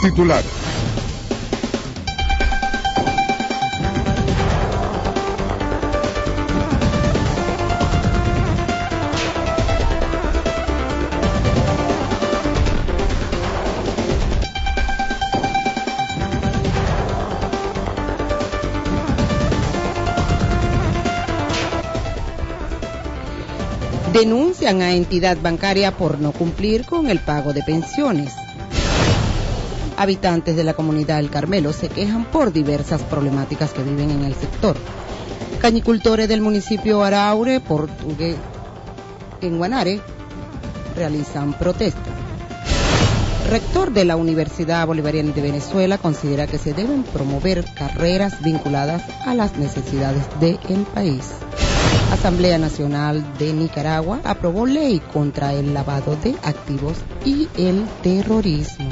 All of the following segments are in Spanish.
Titulares. Denuncian a entidad bancaria por no cumplir con el pago de pensiones. Habitantes de la comunidad El Carmelo se quejan por diversas problemáticas que viven en el sector. Cañicultores del municipio Araure, Portugués, en Guanare, realizan protestas. Rector de la Universidad Bolivariana de Venezuela considera que se deben promover carreras vinculadas a las necesidades del país. Asamblea Nacional de Nicaragua aprobó ley contra el lavado de activos y el terrorismo.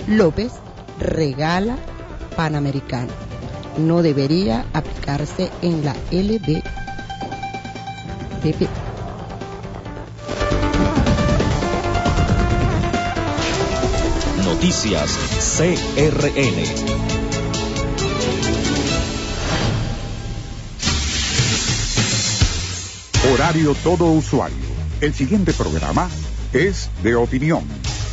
López regala Panamericano. No debería aplicarse en la LDP. Noticias CRN. Horario todo usuario. El siguiente programa es de opinión.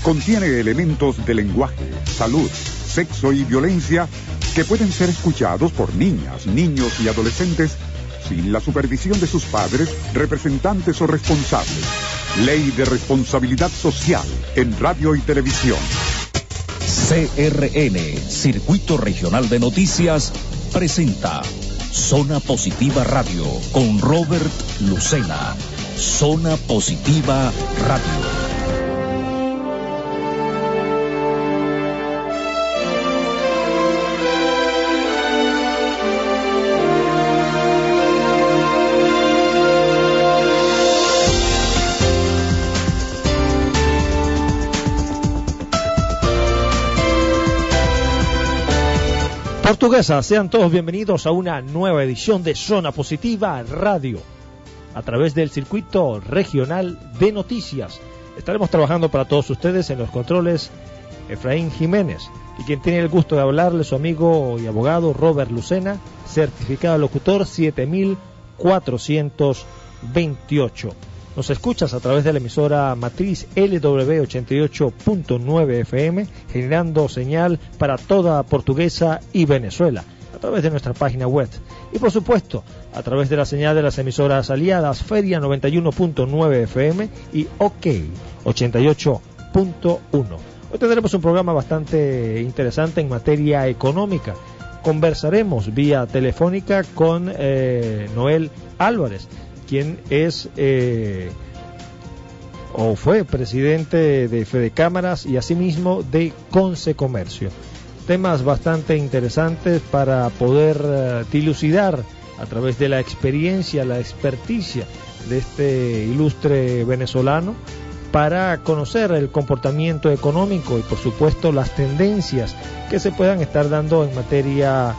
Contiene elementos de lenguaje, salud, sexo y violencia que pueden ser escuchados por niñas, niños y adolescentes sin la supervisión de sus padres, representantes o responsables. Ley de responsabilidad social en radio y televisión. CRN, Circuito Regional de Noticias, presenta Zona Positiva Radio con Robert Lucena. Zona Positiva Radio. Portuguesa, sean todos bienvenidos a una nueva edición de Zona Positiva Radio a través del Circuito Regional de Noticias. Estaremos trabajando para todos ustedes en los controles Efraín Jiménez, y quien tiene el gusto de hablarle su amigo y abogado Robert Lucena, certificado locutor 7428. Nos escuchas a través de la emisora matriz LW 88.9 FM, generando señal para toda Portuguesa y Venezuela, a través de nuestra página web. Y por supuesto, a través de la señal de las emisoras aliadas Feria 91.9 FM y OK 88.1. Hoy tendremos un programa bastante interesante en materia económica. Conversaremos vía telefónica con Noel Álvarez, quien es o fue presidente de Fedecámaras y asimismo de Consecomercio. Temas bastante interesantes para poder dilucidar a través de la experiencia, la experticia de este ilustre venezolano, para conocer el comportamiento económico y por supuesto las tendencias que se puedan estar dando en materia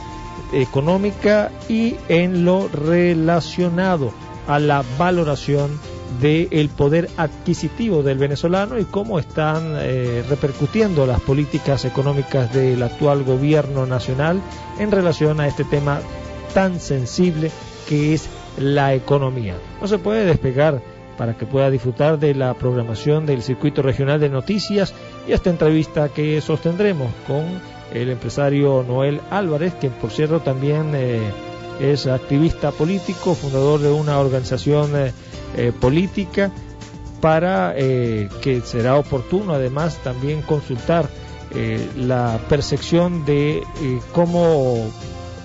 económica y en lo relacionado a la valoración del poder adquisitivo del venezolano y cómo están repercutiendo las políticas económicas del actual gobierno nacional en relación a este tema tan sensible que es la economía. No se puede despegar para que pueda disfrutar de la programación del Circuito Regional de Noticias y esta entrevista que sostendremos con el empresario Noel Álvarez, que por cierto también es activista político, fundador de una organización política, para que será oportuno además también consultar la percepción de cómo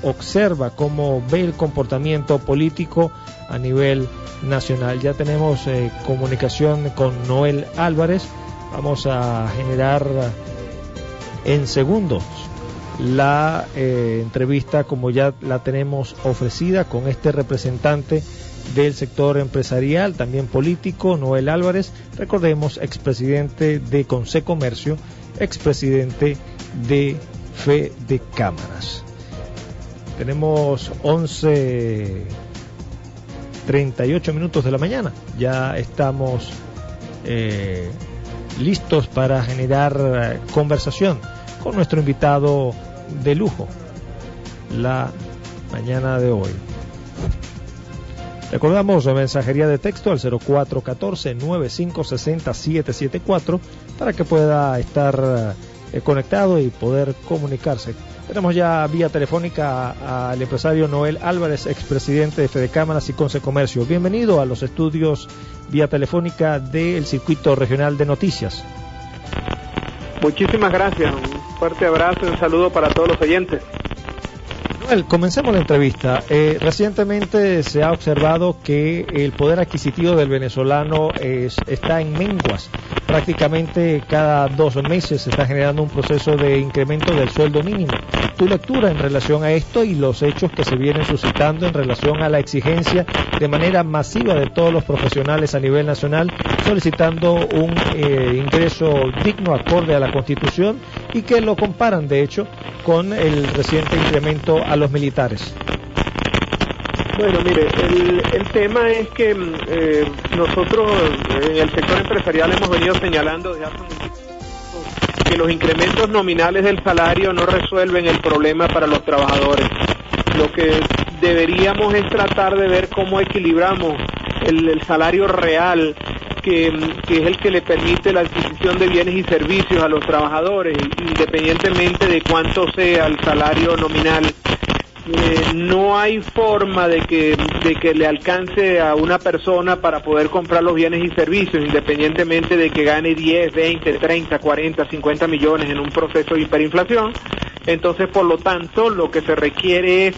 observa, cómo ve el comportamiento político a nivel nacional. Ya tenemos comunicación con Noel Álvarez. Vamos a generar en segundos la entrevista como ya la tenemos ofrecida con este representante del sector empresarial, también político, Noel Álvarez. Recordemos, expresidente de Consecomercio, expresidente de Fedecámaras. Tenemos 11:38 minutos de la mañana. Ya estamos listos para generar conversación con nuestro invitado de lujo la mañana de hoy. Recordamos la mensajería de texto al 0414-9560-774 para que pueda estar conectado y poder comunicarse. Tenemos ya vía telefónica al empresario Noel Álvarez, expresidente de Fedecámaras y Consecomercio. Bienvenido a los estudios vía telefónica del Circuito Regional de Noticias. Muchísimas gracias, un fuerte abrazo y un saludo para todos los oyentes. Noel, comencemos la entrevista. Recientemente se ha observado que el poder adquisitivo del venezolano está en menguas. Prácticamente cada 2 meses se está generando un proceso de incremento del sueldo mínimo. ¿Tu lectura en relación a esto y los hechos que se vienen suscitando en relación a la exigencia de manera masiva de todos los profesionales a nivel nacional solicitando un ingreso digno acorde a la Constitución y que lo comparan de hecho con el reciente incremento a los militares? Bueno, mire, el tema es que nosotros en el sector empresarial hemos venido señalando desde hace mucho tiempo que los incrementos nominales del salario no resuelven el problema para los trabajadores. Lo que deberíamos es tratar de ver cómo equilibramos el salario real, que es el que le permite la adquisición de bienes y servicios a los trabajadores, independientemente de cuánto sea el salario nominal. No hay forma de que le alcance a una persona para poder comprar los bienes y servicios, independientemente de que gane 10, 20, 30, 40, 50 millones en un proceso de hiperinflación. Entonces, por lo tanto, lo que se requiere es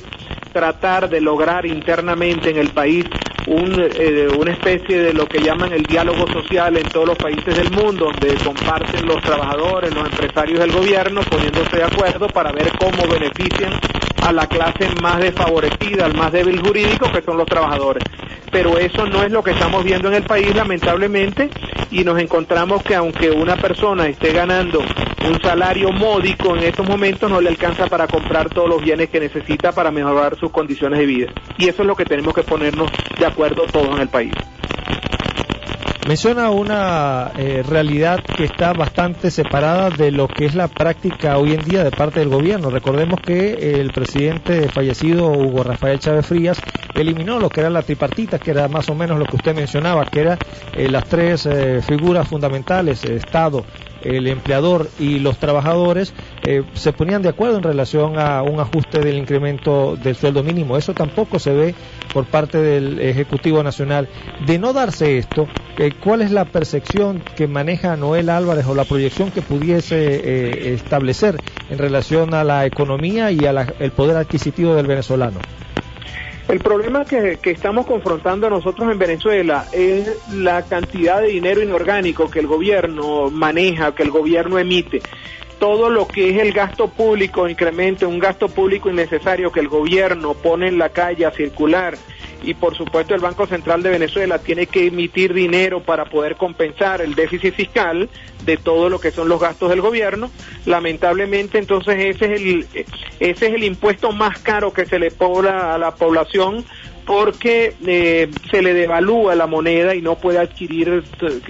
tratar de lograr internamente en el país una especie de lo que llaman el diálogo social en todos los países del mundo, donde comparten los trabajadores, los empresarios del gobierno, poniéndose de acuerdo para ver cómo benefician a la clase más desfavorecida, al más débil jurídico, que son los trabajadores. Pero eso no es lo que estamos viendo en el país, lamentablemente, y nos encontramos que aunque una persona esté ganando un salario módico en estos momentos, no le alcanza para comprar todos los bienes que necesita para mejorar sus condiciones de vida. Y eso es lo que tenemos que ponernos de acuerdo todos en el país. Menciona una realidad que está bastante separada de lo que es la práctica hoy en día de parte del gobierno. Recordemos que el presidente fallecido, Hugo Rafael Chávez Frías, eliminó lo que era la tripartita, que era más o menos lo que usted mencionaba, que eran las 3 figuras fundamentales, Estado, el empleador y los trabajadores, se ponían de acuerdo en relación a un ajuste del incremento del sueldo mínimo. Eso tampoco se ve por parte del Ejecutivo Nacional. De no darse esto, ¿cuál es la percepción que maneja Noel Álvarez o la proyección que pudiese establecer en relación a la economía y el poder adquisitivo del venezolano? El problema que estamos confrontando nosotros en Venezuela es la cantidad de dinero inorgánico que el gobierno maneja, que el gobierno emite. Todo lo que es el gasto público, incremento, un gasto público innecesario que el gobierno pone en la calle a circular, y por supuesto el Banco Central de Venezuela tiene que emitir dinero para poder compensar el déficit fiscal de todo lo que son los gastos del gobierno. Lamentablemente, entonces ese es el impuesto más caro que se le cobra a la población, porque se le devalúa la moneda y no puede adquirir,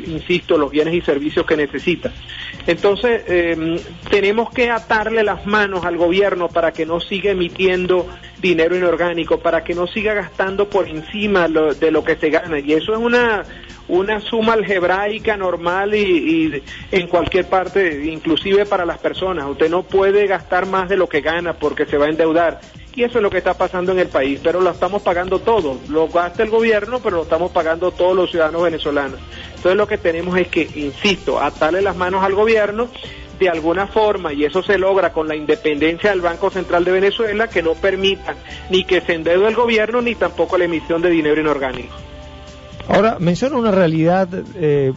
insisto, los bienes y servicios que necesita. Entonces, tenemos que atarle las manos al gobierno para que no siga emitiendo dinero inorgánico, para que no siga gastando por encima de lo que se gana. Y eso es una suma algebraica normal y en cualquier parte, inclusive para las personas. Usted no puede gastar más de lo que gana porque se va a endeudar. Y eso es lo que está pasando en el país, pero lo estamos pagando todo. Lo gasta el gobierno, pero lo estamos pagando todos los ciudadanos venezolanos. Entonces lo que tenemos es que, insisto, atarle las manos al gobierno de alguna forma, y eso se logra con la independencia del Banco Central de Venezuela, que no permitan ni que se endeude el gobierno, ni tampoco la emisión de dinero inorgánico. Ahora, menciona una realidad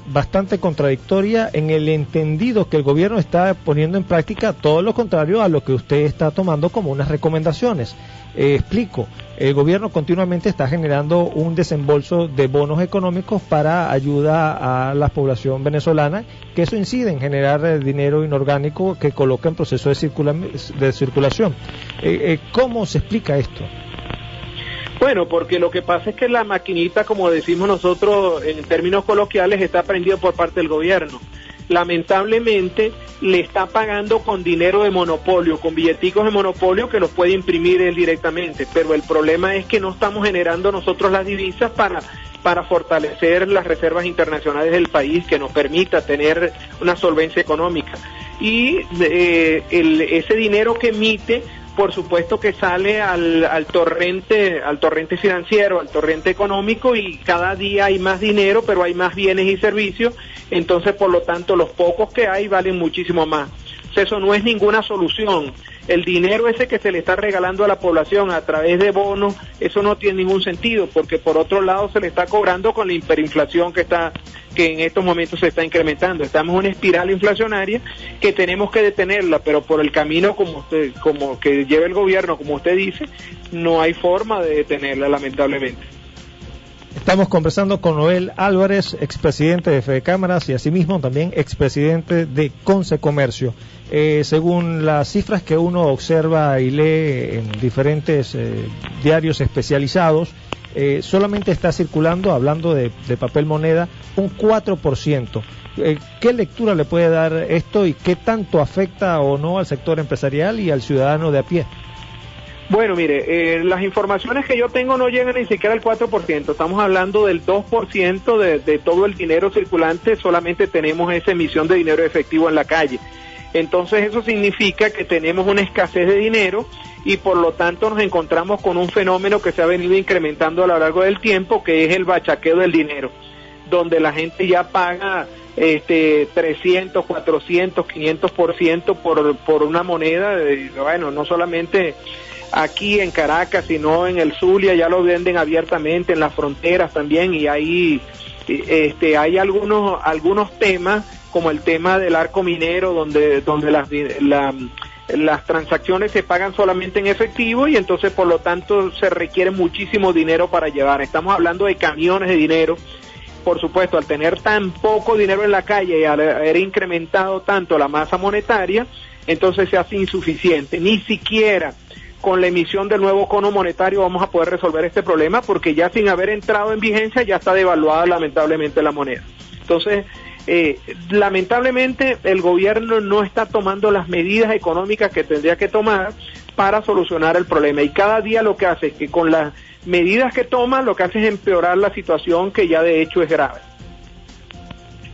bastante contradictoria en el entendido que el gobierno está poniendo en práctica todo lo contrario a lo que usted está tomando como unas recomendaciones. Explico, el gobierno continuamente está generando un desembolso de bonos económicos para ayuda a la población venezolana, que eso incide en generar dinero inorgánico que coloca en proceso de circulación. ¿Cómo se explica esto? Bueno, porque lo que pasa es que la maquinita, como decimos nosotros en términos coloquiales, está prendida por parte del gobierno. lamentablemente le está pagando con dinero de monopolio, con billeticos de monopolio que los puede imprimir él directamente, pero el problema es que no estamos generando nosotros las divisas para fortalecer las reservas internacionales del país, que nos permita tener una solvencia económica. Y ese dinero que emite, por supuesto que sale al torrente financiero, al torrente económico, y cada día hay más dinero, pero hay más bienes y servicios, entonces por lo tanto los pocos que hay valen muchísimo más. Eso no es ninguna solución. El dinero ese que se le está regalando a la población a través de bonos, eso no tiene ningún sentido, porque por otro lado se le está cobrando con la hiperinflación que en estos momentos se está incrementando. Estamos en una espiral inflacionaria que tenemos que detenerla, pero por el camino como que lleva el gobierno, como usted dice, no hay forma de detenerla, lamentablemente. Estamos conversando con Noel Álvarez, expresidente de Fedecámaras y asimismo también expresidente de Concecomercio. Según las cifras que uno observa y lee en diferentes diarios especializados, solamente está circulando, hablando de papel moneda, un 4%. ¿Qué lectura le puede dar esto y qué tanto afecta o no al sector empresarial y al ciudadano de a pie? Bueno, mire, las informaciones que yo tengo no llegan ni siquiera al 4%, estamos hablando del 2% de todo el dinero circulante, solamente tenemos esa emisión de dinero efectivo en la calle. Entonces eso significa que tenemos una escasez de dinero y por lo tanto nos encontramos con un fenómeno que se ha venido incrementando a lo largo del tiempo, que es el bachaqueo del dinero, donde la gente ya paga 300, 400, 500% por una moneda. Bueno, no solamente aquí en Caracas, sino en el Zulia ya lo venden abiertamente, en las fronteras también, y ahí hay algunos temas, como el tema del arco minero, donde las transacciones se pagan solamente en efectivo y entonces por lo tanto se requiere muchísimo dinero para llevar. Estamos hablando de camiones de dinero. Por supuesto, al tener tan poco dinero en la calle y al haber incrementado tanto la masa monetaria, entonces se hace insuficiente. Ni siquiera con la emisión del nuevo cono monetario vamos a poder resolver este problema, porque ya sin haber entrado en vigencia ya está devaluada lamentablemente la moneda. Entonces, lamentablemente el gobierno no está tomando las medidas económicas que tendría que tomar para solucionar el problema, y cada día lo que hace es que con las medidas que toma lo que hace es empeorar la situación, que ya de hecho es grave.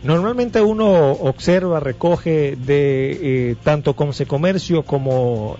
Normalmente uno observa, recoge de tanto Concecomercio como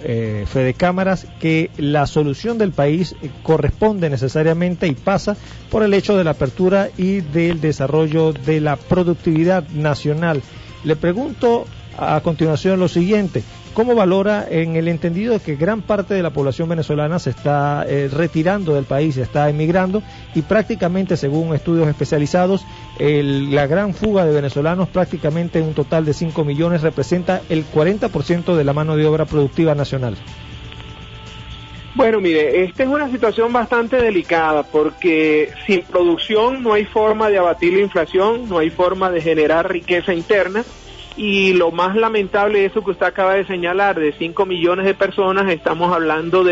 Fedecámaras que la solución del país corresponde necesariamente y pasa por el hecho de la apertura y del desarrollo de la productividad nacional. Le pregunto a continuación lo siguiente: ¿cómo valora, en el entendido de que gran parte de la población venezolana se está retirando del país, se está emigrando, y prácticamente, según estudios especializados, la gran fuga de venezolanos, prácticamente un total de 5 millones, representa el 40% de la mano de obra productiva nacional? Bueno, mire, esta es una situación bastante delicada, porque sin producción no hay forma de abatir la inflación, no hay forma de generar riqueza interna. Y lo más lamentable de eso que usted acaba de señalar, de 5 millones de personas, estamos hablando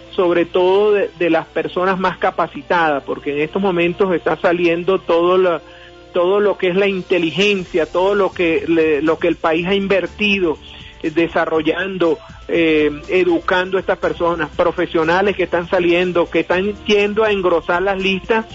sobre todo de las personas más capacitadas, porque en estos momentos está saliendo todo lo que es la inteligencia, todo lo que el país ha invertido desarrollando, educando a estas personas, profesionales que están saliendo, que están yendo a engrosar las listas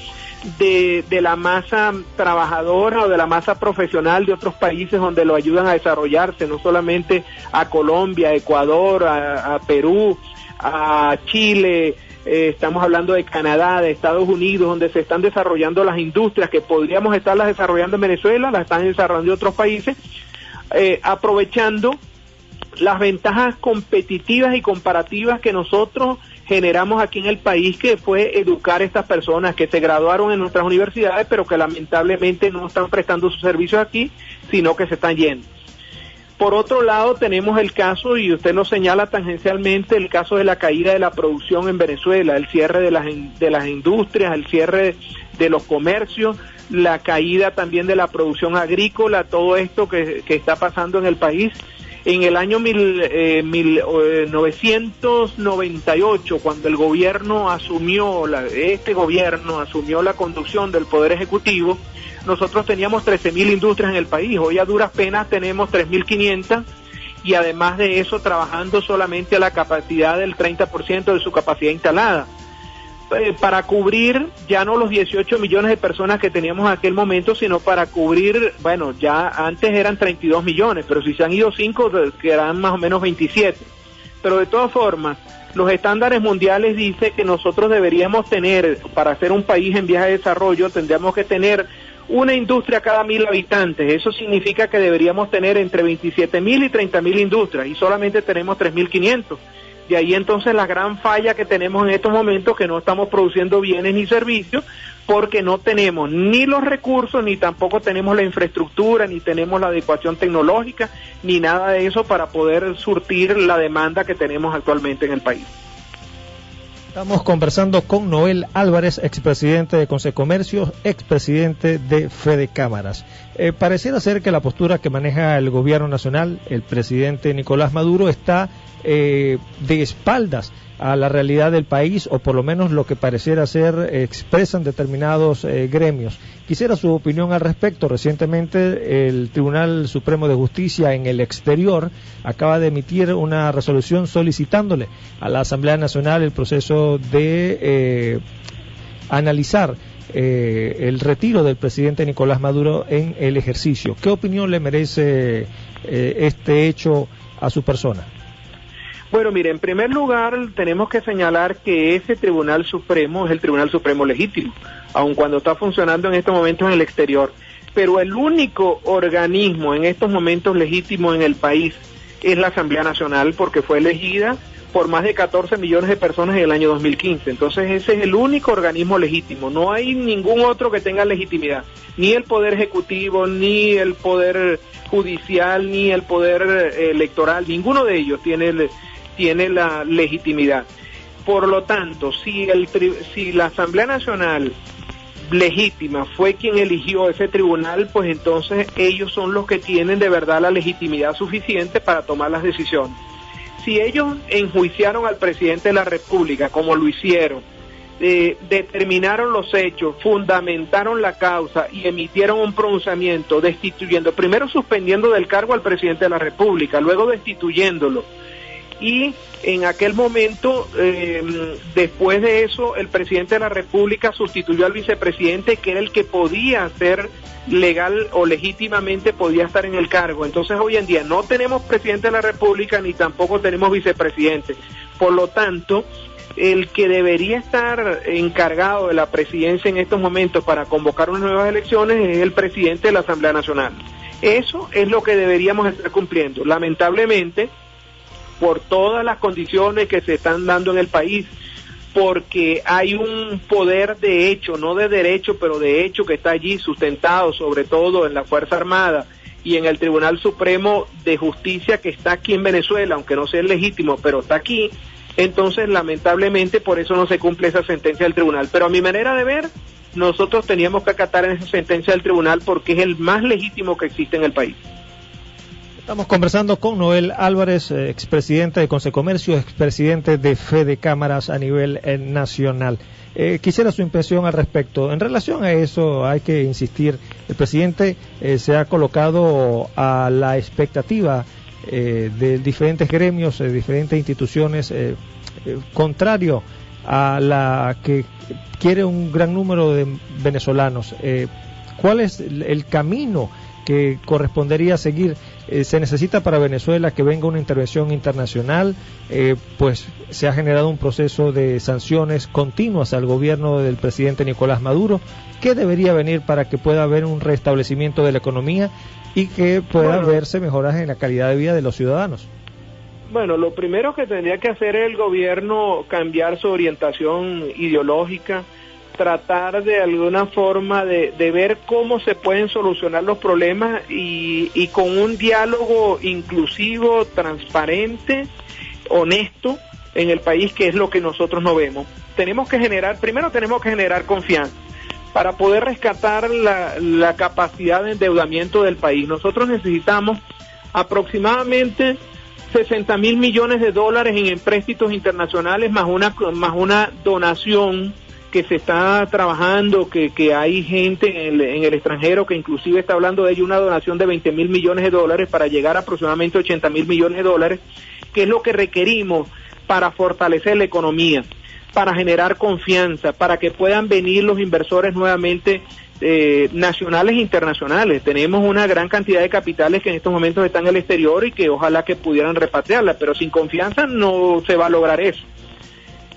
de la masa trabajadora o de la masa profesional de otros países donde lo ayudan a desarrollarse, no solamente a Colombia, a Ecuador, a Perú, a Chile, estamos hablando de Canadá, de Estados Unidos, donde se están desarrollando las industrias que podríamos estarlas desarrollando en Venezuela, las están desarrollando en otros países, aprovechando las ventajas competitivas y comparativas que nosotros generamos aquí en el país, que fue educar a estas personas que se graduaron en nuestras universidades, pero que lamentablemente no están prestando sus servicios aquí, sino que se están yendo. Por otro lado, tenemos el caso, y usted lo señala tangencialmente, el caso de la caída de la producción en Venezuela, el cierre de las industrias, el cierre de los comercios, la caída también de la producción agrícola, todo esto que está pasando en el país. En el año 1998, cuando el gobierno asumió, este gobierno asumió la conducción del Poder Ejecutivo, nosotros teníamos 13.000 industrias en el país, hoy a duras penas tenemos 3.500, y además de eso trabajando solamente a la capacidad del 30% de su capacidad instalada. Para cubrir ya no los 18 millones de personas que teníamos en aquel momento, sino para cubrir, bueno, ya antes eran 32 millones, pero si se han ido 5, quedarán más o menos 27. Pero de todas formas, los estándares mundiales dicen que nosotros deberíamos tener, para ser un país en vías de desarrollo, tendríamos que tener una industria cada 1.000 habitantes. Eso significa que deberíamos tener entre 27.000 y 30.000 industrias, y solamente tenemos 3.500. De ahí entonces la gran falla que tenemos en estos momentos, que no estamos produciendo bienes ni servicios, porque no tenemos ni los recursos, ni tampoco tenemos la infraestructura, ni tenemos la adecuación tecnológica, ni nada de eso para poder surtir la demanda que tenemos actualmente en el país. Estamos conversando con Noel Álvarez, expresidente de Consecomercio, expresidente de Fedecámaras. Pareciera ser que la postura que maneja el gobierno nacional, el presidente Nicolás Maduro, está de espaldas a la realidad del país, o por lo menos lo que pareciera ser expresan determinados gremios. Quisiera su opinión al respecto. Recientemente el Tribunal Supremo de Justicia en el exterior acaba de emitir una resolución solicitándole a la Asamblea Nacional el proceso de analizar el retiro del presidente Nicolás Maduro en el ejercicio. ¿Qué opinión le merece este hecho a su persona? Bueno, mire, en primer lugar tenemos que señalar que ese Tribunal Supremo es el Tribunal Supremo legítimo, aun cuando está funcionando en estos momentos en el exterior. Pero el único organismo en estos momentos legítimo en el país es la Asamblea Nacional, porque fue elegida por más de 14 millones de personas en el año 2015. Entonces ese es el único organismo legítimo. No hay ningún otro que tenga legitimidad. Ni el Poder Ejecutivo, ni el Poder Judicial, ni el Poder Electoral. Ninguno de ellos tiene la legitimidad. Por lo tanto, si la Asamblea Nacional legítima fue quien eligió ese tribunal, pues entonces ellos son los que tienen de verdad la legitimidad suficiente para tomar las decisiones. Si ellos enjuiciaron al presidente de la República, como lo hicieron, determinaron los hechos, fundamentaron la causa y emitieron un pronunciamiento destituyendo, primero suspendiendo del cargo al presidente de la República, luego destituyéndolo, y en aquel momento, después de eso, el presidente de la República sustituyó al vicepresidente, que era el que podía ser legal o legítimamente podía estar en el cargo. Entonces hoy en día no tenemos presidente de la República ni tampoco tenemos vicepresidente. Por lo tanto, el que debería estar encargado de la presidencia en estos momentos para convocar unas nuevas elecciones es el presidente de la Asamblea Nacional. Eso es lo que deberíamos estar cumpliendo. Lamentablemente, por todas las condiciones que se están dando en el país, porque hay un poder de hecho, no de derecho, pero de hecho que está allí sustentado sobre todo en la Fuerza Armada y en el Tribunal Supremo de Justicia que está aquí en Venezuela, aunque no sea legítimo, pero está aquí. Entonces lamentablemente por eso no se cumple esa sentencia del tribunal, pero a mi manera de ver, nosotros teníamos que acatar en esa sentencia del tribunal porque es el más legítimo que existe en el país. Estamos conversando con Noel Álvarez, expresidente de Consecomercio, expresidente de Fedecámaras a nivel nacional. Quisiera su impresión al respecto. En relación a eso hay que insistir, el presidente se ha colocado a la expectativa de diferentes gremios, de diferentes instituciones, contrario a la que quiere un gran número de venezolanos. ¿Cuál es el camino que correspondería seguir? Se necesita para Venezuela que venga una intervención internacional, pues se ha generado un proceso de sanciones continuas al gobierno del presidente Nicolás Maduro. ¿Qué debería venir para que pueda haber un restablecimiento de la economía y que pueda verse mejoras en la calidad de vida de los ciudadanos? Bueno, lo primero que tendría que hacer el gobierno cambiar su orientación ideológica, tratar de alguna forma de ver cómo se pueden solucionar los problemas y con un diálogo inclusivo, transparente, honesto en el país, que es lo que nosotros no vemos. Primero tenemos que generar confianza para poder rescatar la capacidad de endeudamiento del país. Nosotros necesitamos aproximadamente 60.000 millones de dólares en empréstitos internacionales más una donación que se está trabajando, que hay gente en el extranjero que inclusive está hablando de ello, una donación de 20.000 millones de dólares para llegar a aproximadamente 80.000 millones de dólares, que es lo que requerimos para fortalecer la economía, para generar confianza, para que puedan venir los inversores nuevamente nacionales e internacionales. Tenemos una gran cantidad de capitales que en estos momentos están en el exterior y que ojalá que pudieran repatriarla, pero sin confianza no se va a lograr eso.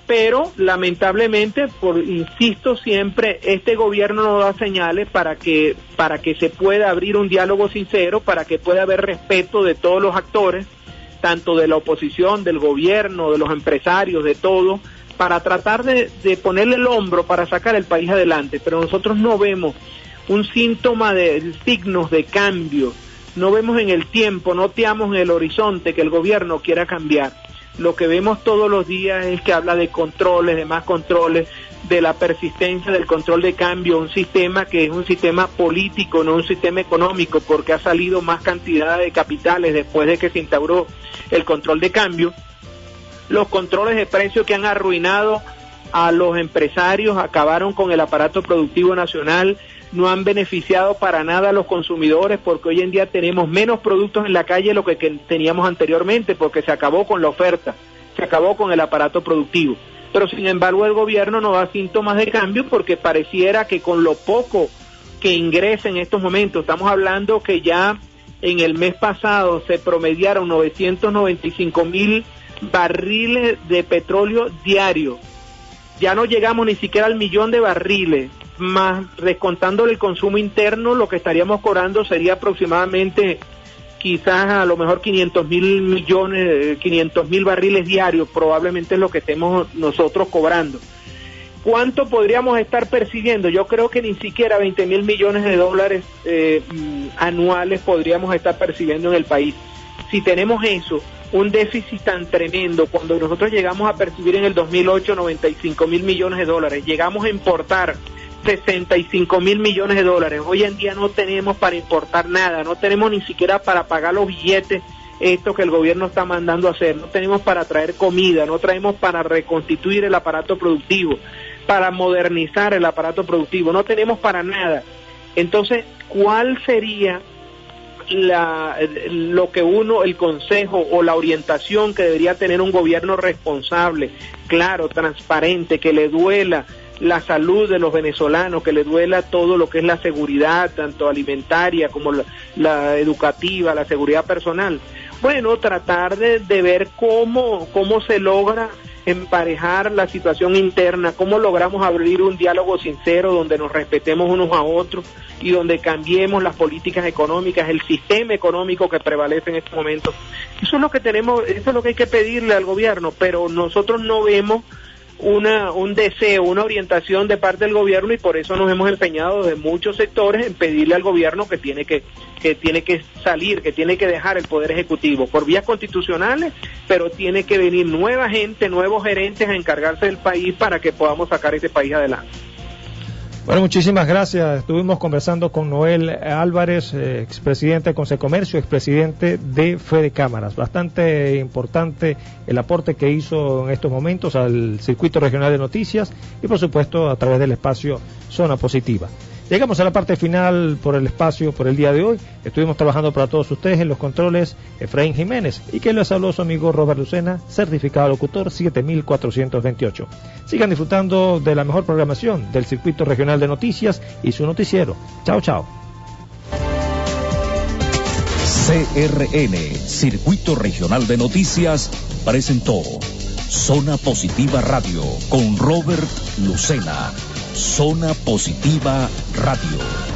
Pero lamentablemente, insisto siempre, este gobierno no da señales para que se pueda abrir un diálogo sincero, para que pueda haber respeto de todos los actores, tanto de la oposición, del gobierno, de los empresarios, de todo, para tratar de ponerle el hombro para sacar el país adelante. Pero nosotros no vemos un síntoma de signos de cambio, no vemos en el tiempo, no teamos en el horizonte que el gobierno quiera cambiar. Lo que vemos todos los días es que habla de controles, de más controles, de la persistencia del control de cambio, un sistema que es un sistema político, no un sistema económico, porque ha salido más cantidad de capitales después de que se instauró el control de cambio. Los controles de precios que han arruinado a los empresarios, acabaron con el aparato productivo nacional, no han beneficiado para nada a los consumidores, porque hoy en día tenemos menos productos en la calle de lo que teníamos anteriormente, porque se acabó con la oferta, se acabó con el aparato productivo. Pero sin embargo el gobierno no da síntomas de cambio, porque pareciera que con lo poco que ingresa en estos momentos, estamos hablando que ya en el mes pasado se promediaron 995.000 barriles de petróleo diario, ya no llegamos ni siquiera al 1.000.000 de barriles, más descontándole el consumo interno, lo que estaríamos cobrando sería aproximadamente quizás a lo mejor 500.000 barriles diarios, probablemente es lo que estemos nosotros cobrando. ¿Cuánto podríamos estar percibiendo? Yo creo que ni siquiera 20.000 millones de dólares anuales podríamos estar percibiendo en el país. Si tenemos eso, un déficit tan tremendo, cuando nosotros llegamos a percibir en el 2008 95.000 millones de dólares, llegamos a importar 65.000 millones de dólares. Hoy en día no tenemos para importar nada, no tenemos ni siquiera para pagar los billetes estos que el gobierno está mandando a hacer, no tenemos para traer comida, no traemos para reconstituir el aparato productivo, para modernizar el aparato productivo, no tenemos para nada. Entonces, ¿cuál sería lo que el consejo o la orientación que debería tener un gobierno responsable, claro, transparente, que le duela la salud de los venezolanos, que le duela todo lo que es la seguridad, tanto alimentaria como la educativa, la seguridad personal? Bueno, tratar de ver cómo se logra emparejar la situación interna, cómo logramos abrir un diálogo sincero donde nos respetemos unos a otros y donde cambiemos las políticas económicas, el sistema económico que prevalece en estos momentos. Eso es lo que tenemos, eso es lo que hay que pedirle al gobierno, pero nosotros no vemos un deseo, una orientación de parte del gobierno, y por eso nos hemos empeñado desde muchos sectores en pedirle al gobierno que tiene que salir, que tiene que dejar el poder ejecutivo por vías constitucionales, pero tiene que venir nueva gente, nuevos gerentes a encargarse del país para que podamos sacar este país adelante. Bueno, muchísimas gracias. Estuvimos conversando con Noel Álvarez, expresidente de Consecomercio, expresidente de Fede Cámaras. Bastante importante el aporte que hizo en estos momentos al Circuito Regional de Noticias y, por supuesto, a través del espacio Zona Positiva. Llegamos a la parte final por el espacio por el día de hoy. Estuvimos trabajando para todos ustedes en los controles Efraín Jiménez y que les habló su amigo Robert Lucena, certificado locutor 7428. Sigan disfrutando de la mejor programación del Circuito Regional de Noticias y su noticiero. Chao, chao. CRN, Circuito Regional de Noticias, presentó Zona Positiva Radio con Robert Lucena. Zona Positiva Radio.